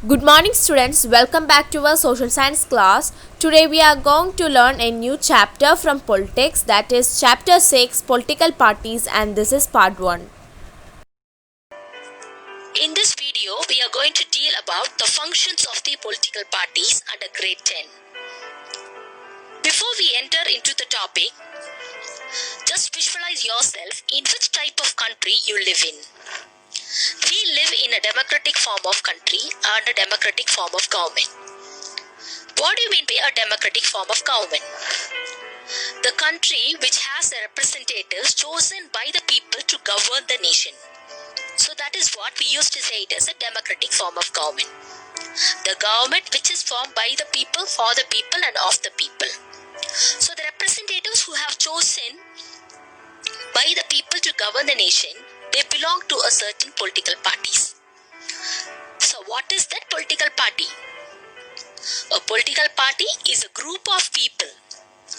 Good morning students, welcome back to our social science class. Today we are going to learn a new chapter from politics, that is chapter 6 political parties, and this is part 1. In this video, we are going to deal about the functions of the political parties under grade 10. Before we enter into the topic, just visualize yourself in which type of country you live in. We live in a democratic form of country and a democratic form of government. What do you mean by a democratic form of government? The country which has the representatives chosen by the people to govern the nation. So that is what we used to say it as a democratic form of government. The government which is formed by the people, for the people and of the people. So the representatives who have chosen by the people to govern the nation, they belong to a certain political parties. So what is that political party? A political party is a group of people.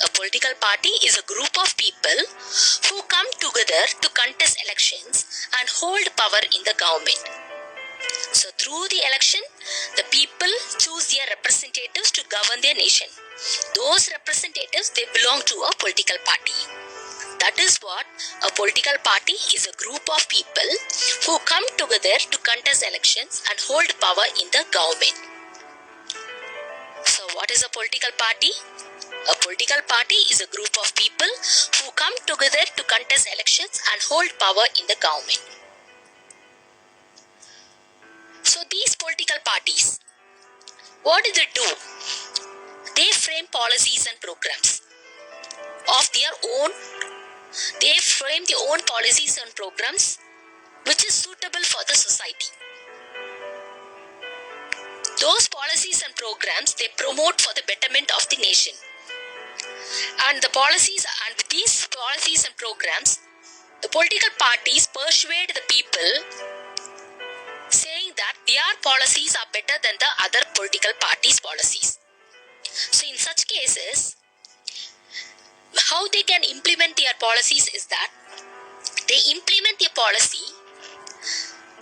A political party is a group of people who come together to contest elections and hold power in the government. So through the election, the people choose their representatives to govern their nation. Those representatives, they belong to a political party. That is what a political party is, a group of people who come together to contest elections and hold power in the government. So what is a political party? A political party is a group of people who come together to contest elections and hold power in the government. So these political parties, what do? They frame policies and programs of their own. They frame their own policies and programs which is suitable for the society. Those policies and programs, they promote for the betterment of the nation. And the policies, and with these policies and programs, the political parties persuade the people saying that their policies are better than the other political parties' policies. So in such cases, how they can implement their policies is that they implement their policy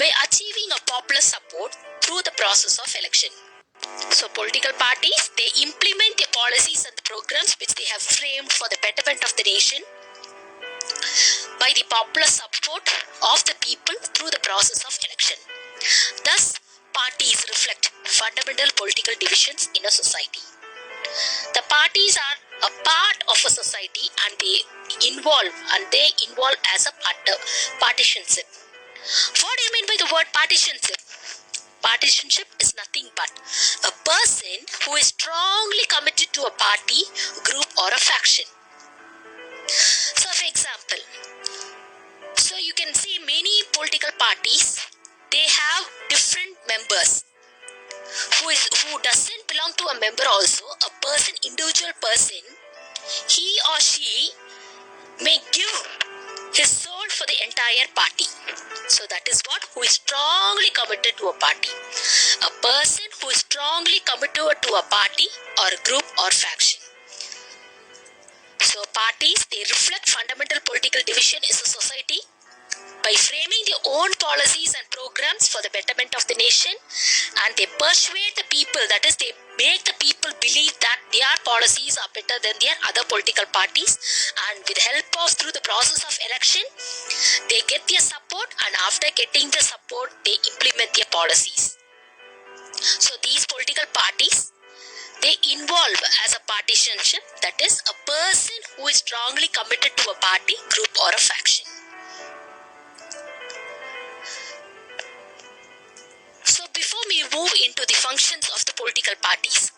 by achieving a popular support through the process of election. So political parties, they implement their policies and the programs which they have framed for the betterment of the nation by the popular support of the people through the process of election. Thus, parties reflect fundamental political divisions in a society. The parties are a part of a society and they involve as a partisanship. What do you mean by the word partisanship? Partisanship is nothing but a person who is strongly committed to a party, group or a faction. So for example, so you can see many political parties, they have different members. Who doesn't belong to a member also, a person, individual person, he or she may give his soul for the entire party. So that is what, who is strongly committed to a party. A person who is strongly committed to a party or a group or faction. So parties, they reflect fundamental political division in the society by framing their own policies and programs for the betterment of the nation, and they persuade the people, that is, they make the people believe that their policies are better than their other political parties, and with help of through the process of election, they get their support, and after getting the support, they implement their policies. So these political parties, they involve as a partisanship, that is, a person who is strongly committed to a party, group or a faction. So before we move into the functions of the political parties,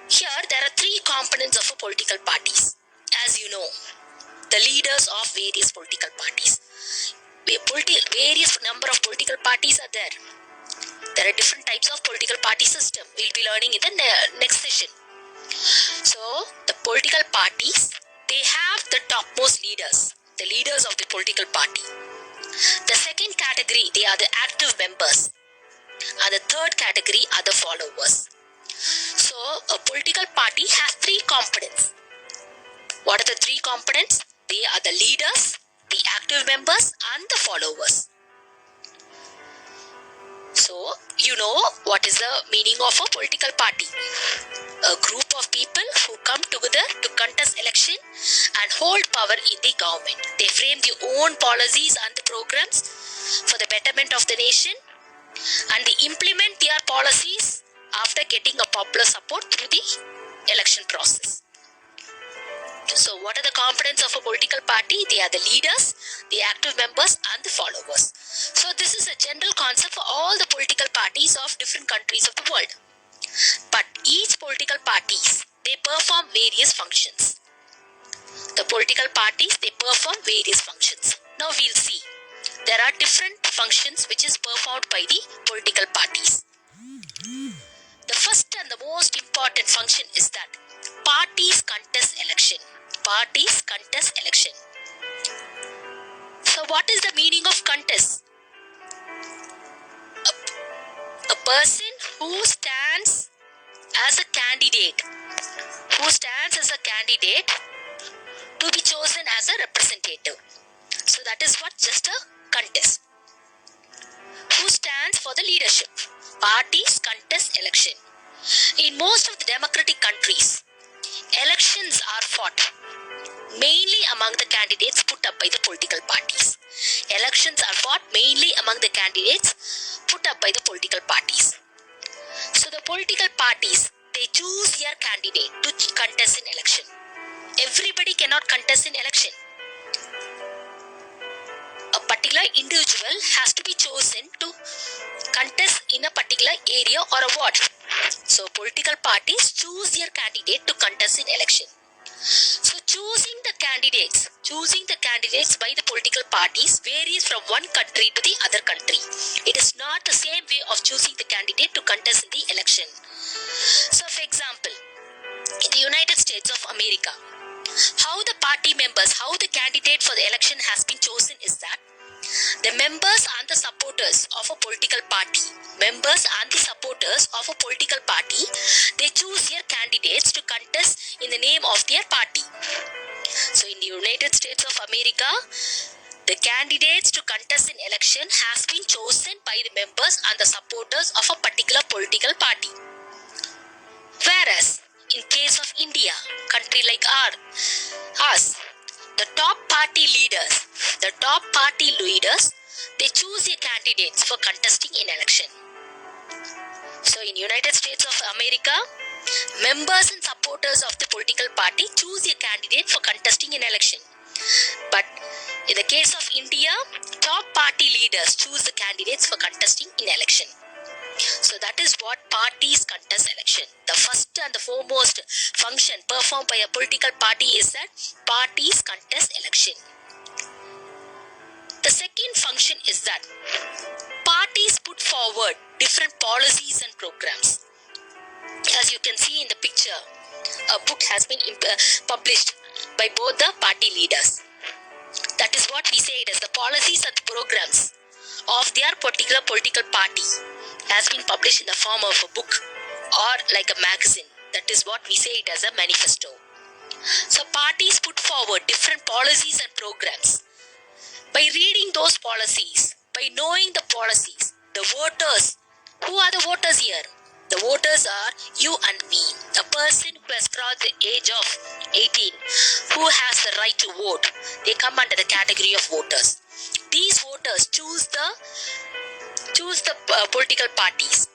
here there are three components of a political parties. As you know, the leaders of various political parties. Various number of political parties are there. There are different types of political party system. We'll be learning in the next session. So the political parties, they have the topmost leaders, the leaders of the political party. The second category, they are the active members. And the third category are the followers. So a political party has three components. What are the three components? They are the leaders, the active members and the followers. So you know what is the meaning of a political party. A group of people who come together to contest election and hold power in the government. They frame their own policies and the programs for the betterment of the nation, and they implement their policies after getting a popular support through the election process. So what are the components of a political party? They are the leaders, the active members and the followers. So this is a general concept for all the political parties of different countries of the world. But each political parties, they perform various functions. The political parties, they perform various functions. Now we'll see. There are different functions which is performed by the political parties. The first and the most important function is that parties contest election. Parties contest election. So what is the meaning of contest? A person who stands as a candidate, to be chosen as a representative. So that is what just a contest. Who stands for the leadership? Parties contest election. In most of the democratic countries, elections are fought mainly among the candidates put up by the political parties. Elections are fought mainly among the candidates put up by the political parties. So the political parties, they choose their candidate to contest in election. Everybody cannot contest in election. A particular individual has to be chosen to contest in a particular area or a ward. So political parties choose their candidate to contest in election. So choosing the candidates by the political parties varies from one country to the other country. It is not the same way of choosing the candidate to contest in the election. So for example, in the United States of America, how the candidate for the election has been chosen is that the members and the supporters of a political party, they choose their candidates to contest in the name of their party. So in the United States of America, the candidates to contest in election has been chosen by the members and the supporters of a particular political party. Whereas in case of India, country like us, the top party leaders, they choose their candidates for contesting in election. So in United States of America, members and supporters of the political party choose their candidate for contesting in election. But in the case of India, top party leaders choose the candidates for contesting in election. So that is what parties contest election. The first and the foremost function performed by a political party is that parties contest election. The second function is that parties put forward different policies and programs. As you can see in the picture, a book has been published by both the party leaders. That is what we say it as the policies and programs of their particular political party has been published in the form of a book or like a magazine. That is what we say it as a manifesto. So parties put forward different policies and programs. By reading those policies, by knowing the policies, the voters, who are the voters here? The voters are you and me. A person who has crossed the age of 18, who has the right to vote, they come under the category of voters. These voters choose the political parties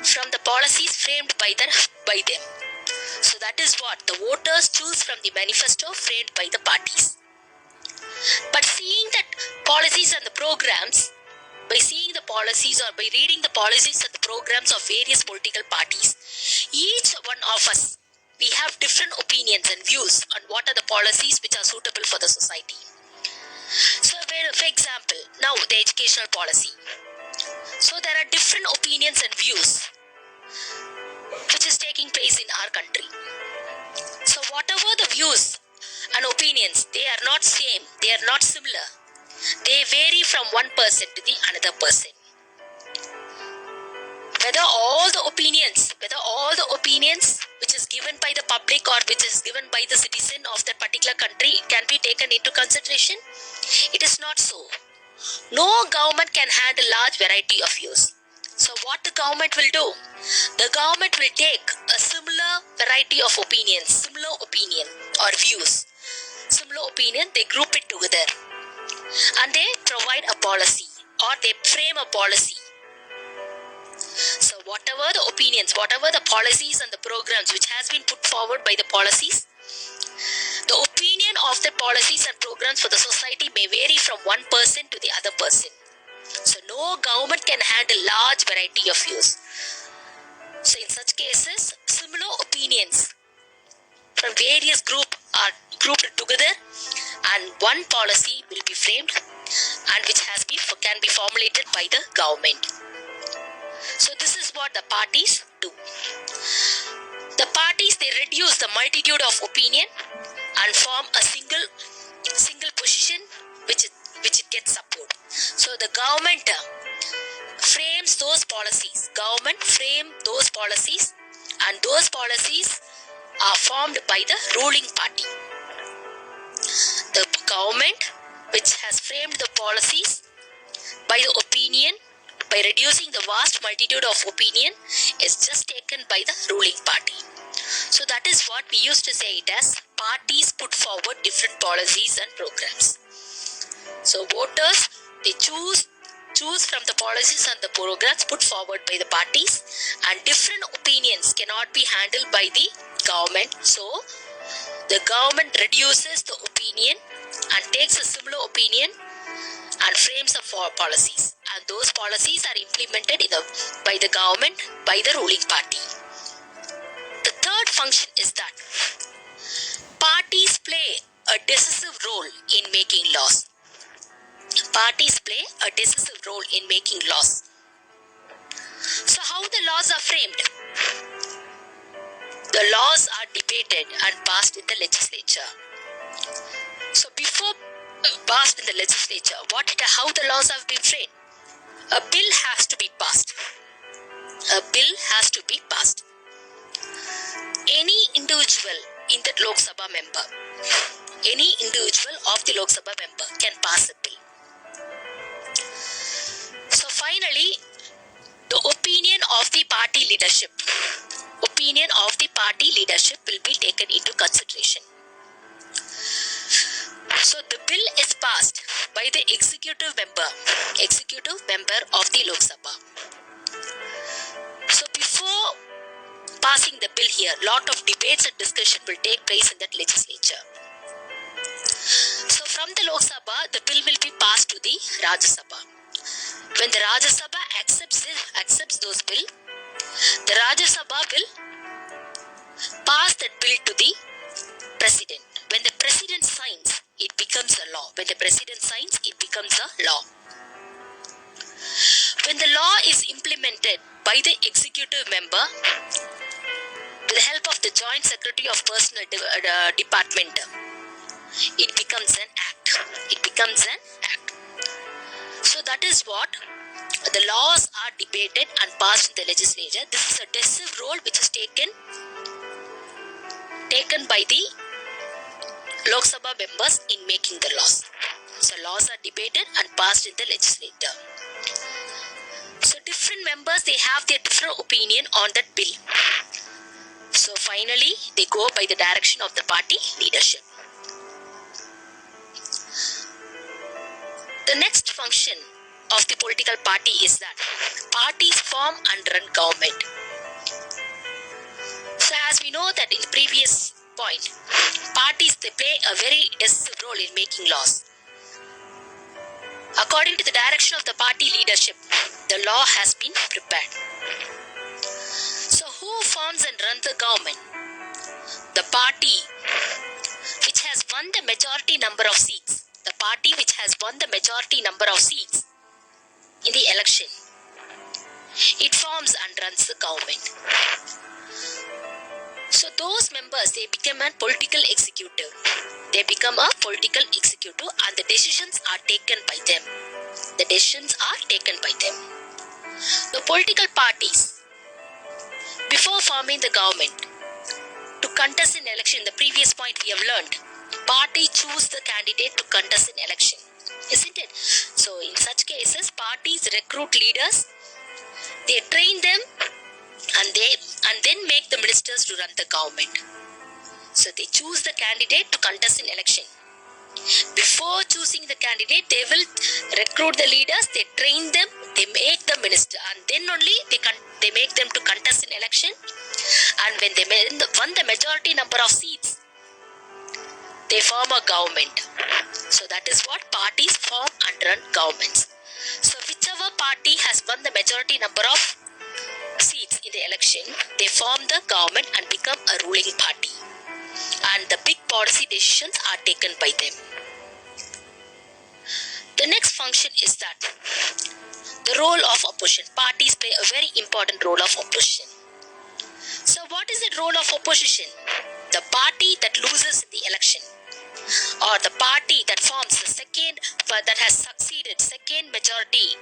from the policies framed by them. So that is what the voters choose from the manifesto framed by the parties. But seeing that policies and the programs, by seeing the policies or by reading the policies and the programs of various political parties, each one of us, we have different opinions and views on what are the policies which are suitable for the society. So for example, now the educational policy. So there are different opinions and views which is taking place in our country. So whatever the views and opinions, they are not same, they are not similar. They vary from one person to the another person. Whether all the opinions which is given by the public or which is given by the citizen of that particular country can be taken into consideration, it is not so. No government can handle large variety of views. So what the government will do? The government will take a similar variety of opinions, similar opinion or views, similar opinion, they group it together and they provide a policy or they frame a policy. So whatever the opinions, whatever the policies and the programs which has been put forward by the policies, the opinion of the policies and programs for the society may vary from one person to the other person. So no government can handle large variety of views. So in such cases, similar opinions from various groups are grouped together and one policy will be framed and which can be formulated by the government. So this is what the parties do. The parties, they reduce the multitude of opinion and form a single position which it gets support. So the government frames those policies. Government frame those policies and those policies are formed by the ruling party. The government which has framed the policies by the opinion, by reducing the vast multitude of opinion, is just taken by the ruling party. So that is what we used to say it as parties put forward different policies and programs. So voters, they choose from the policies and the programs put forward by the parties, and different opinions cannot be handled by the government. So the government reduces the opinion and takes a similar opinion and frames the policies, and those policies are implemented by the government, by the ruling party. The third function is that parties play a decisive role in making laws. Parties play a decisive role in making laws. So how the laws are framed? The laws are debated and passed in the legislature. So before passed in the legislature, how the laws have been framed? A bill has to be passed. A bill has to be passed. Any individual in the Lok Sabha member, any individual of the Lok Sabha member can pass a bill. So finally, the opinion of the party leadership will be taken into consideration. So the bill is passed by the executive member of the Lok Sabha. So before passing the bill here, lot of debates and discussion will take place in that legislature. So from the Lok Sabha, the bill will be passed to the Rajya Sabha. When the Rajya Sabha accepts those bill, the Rajya Sabha will pass that bill to the President. When the President signs, it becomes a law. When the President signs, it becomes a law. When the law is implemented by the executive member, with the help of the Joint Secretary of Personnel Department, it becomes an act. So that is what the laws are debated and passed in the legislature. This is a decisive role which is taken by the Lok Sabha members in making the laws. So laws are debated and passed in the legislature. So different members, they have their different opinion on that bill. So finally, they go by the direction of the party leadership. The next function of the political party is that parties form and run government. So as we know that in the previous point, parties, they play a very decisive role in making laws. According to the direction of the party leadership, the law has been prepared. So who forms and runs the government? The party which has won the majority number of seats. The party which has won the majority number of seats in the election. It forms and runs the government. So those members, they become a political executive. They become a political executive and the decisions are taken by them. The political parties, before forming the government, to contest an election, the previous point we have learned, party choose the candidate to contest an election, isn't it? So in such cases, parties recruit leaders They train them and then make the ministers to run the government. So they choose the candidate to contest in election. Before choosing the candidate, they will recruit the leaders, they train them, they make the minister, and then only they make them to contest in election. And when they won the majority number of seats, they form a government. So that is what parties form and run governments. So whichever party has won the majority number of seats in the election, they form the government and become a ruling party. And the big policy decisions are taken by them. The next function is that the role of opposition. Parties play a very important role of opposition. So what is the role of opposition? The party that loses the election, or the party that forms the that has succeeded second majority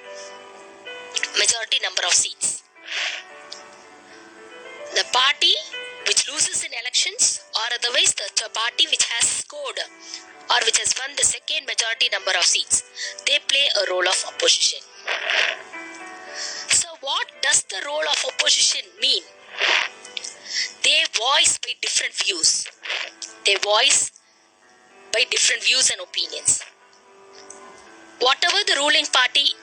number of seats. The party which loses in elections, or otherwise the party which has scored or which has won the second majority number of seats, they play a role of opposition. So what does the role of opposition mean? They voice by different views. They voice by different views and opinions. Whatever the ruling party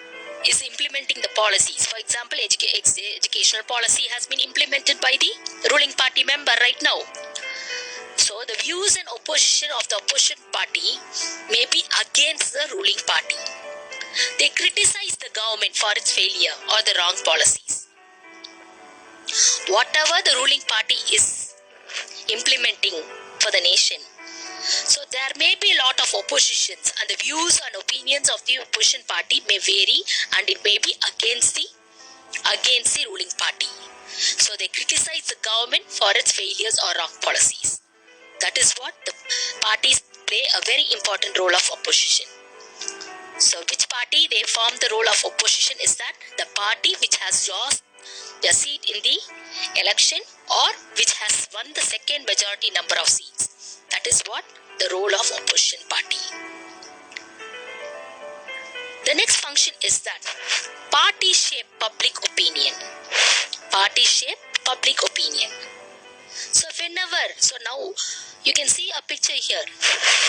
is implementing the policies, for example, educational policy has been implemented by the ruling party member right now. So the views and opposition of the opposition party may be against the ruling party. They criticize the government for its failure or the wrong policies. Whatever the ruling party is implementing for the nation, so there may be a lot of oppositions, and the views and opinions of the opposition party may vary, and it may be against the ruling party. So they criticize the government for its failures or wrong policies. That is what the parties play a very important role of opposition. So which party they form the role of opposition is that the party which has lost their seat in the election, or which has won the second majority number of seats. That is what the role of opposition party. The next function is that parties shape public opinion. Parties shape public opinion. So now you can see a picture here.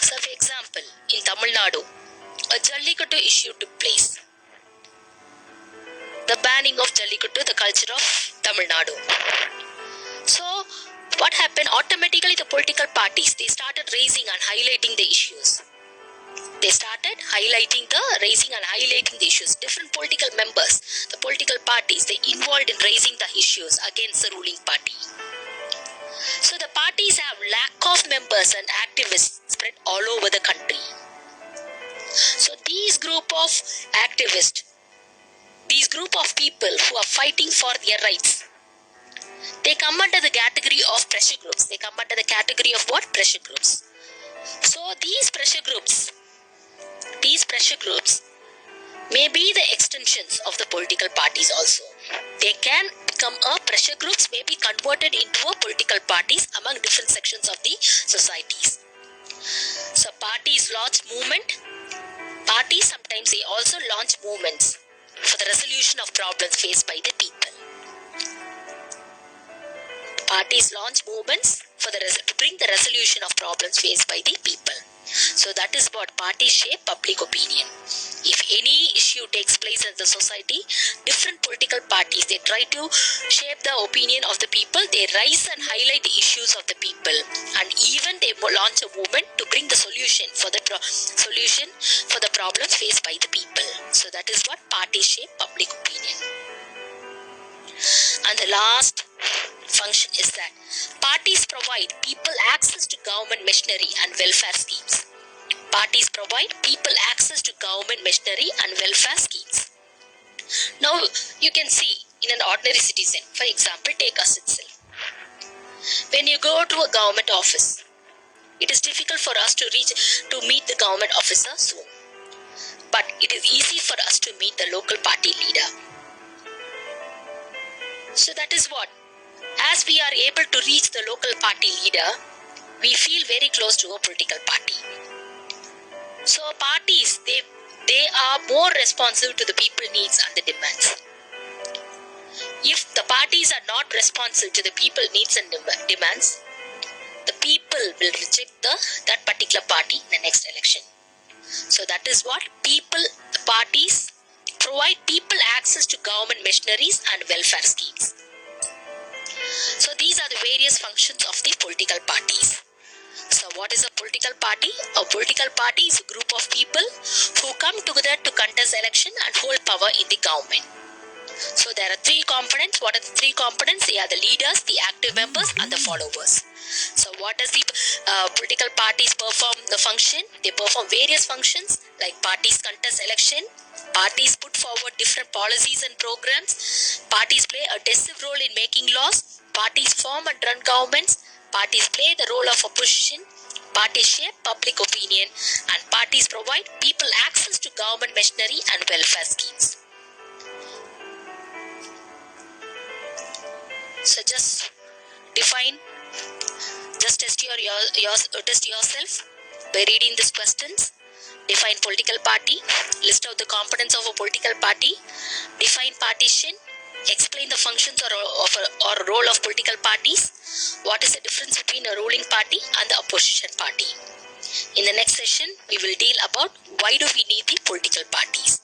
So for example, in Tamil Nadu, a Jallikattu issue took place. The banning of Jallikattu, the culture of Tamil Nadu. So what happened? Automatically the political parties, they started raising and highlighting the issues. They started raising and highlighting the issues. Different political members, the political parties, they involved in raising the issues against the ruling party. So the parties have lack of members and activists spread all over the country. So these group of activists, these group of people who are fighting for their rights, they come under the category of pressure groups. They come under the category of what? Pressure groups. So these pressure groups may be the extensions of the political parties also. They can become pressure groups, may be converted into political parties among different sections of the societies. So parties launch movement. Parties sometimes they also launch movements for the resolution of problems faced by the people. Parties launch movements to bring the resolution of problems faced by the people. So that is what parties shape public opinion. If any issue takes place in the society, different political parties, they try to shape the opinion of the people. They rise and highlight the issues of the people, and even they launch a movement to bring the solution for the problems faced by the people. So that is what parties shape public opinion. And the last function is that parties provide people access to government machinery and welfare schemes. Parties provide people access to government machinery and welfare schemes. Now you can see in an ordinary citizen, for example, take us itself. When you go to a government office, it is difficult for us to meet the government officer soon. But it is easy for us to meet the local party leader. So that is what, as we are able to reach the local party leader, we feel very close to a political party. So parties, they are more responsive to the people's needs and the demands. If the parties are not responsive to the people needs and demands, the people will reject that particular party in the next election. So that is what the parties provide people access to government machineries and welfare schemes. So these are the various functions of the political parties. So what is a political party? A political party is a group of people who come together to contest election and hold power in the government. So there are three components. What are the three components? They are the leaders, the active members and the followers. So what does the political parties perform the function? They perform various functions like parties contest election, parties put forward different policies and programs, parties play a decisive role in making laws, parties form and run governments, parties play the role of opposition, parties shape public opinion, and parties provide people access to government machinery and welfare schemes. So just test yourself by reading these questions. Define political party, list out the components of a political party, define partition, explain the functions or role of political parties, what is the difference between a ruling party and the opposition party. In the next session, we will deal about why do we need the political parties.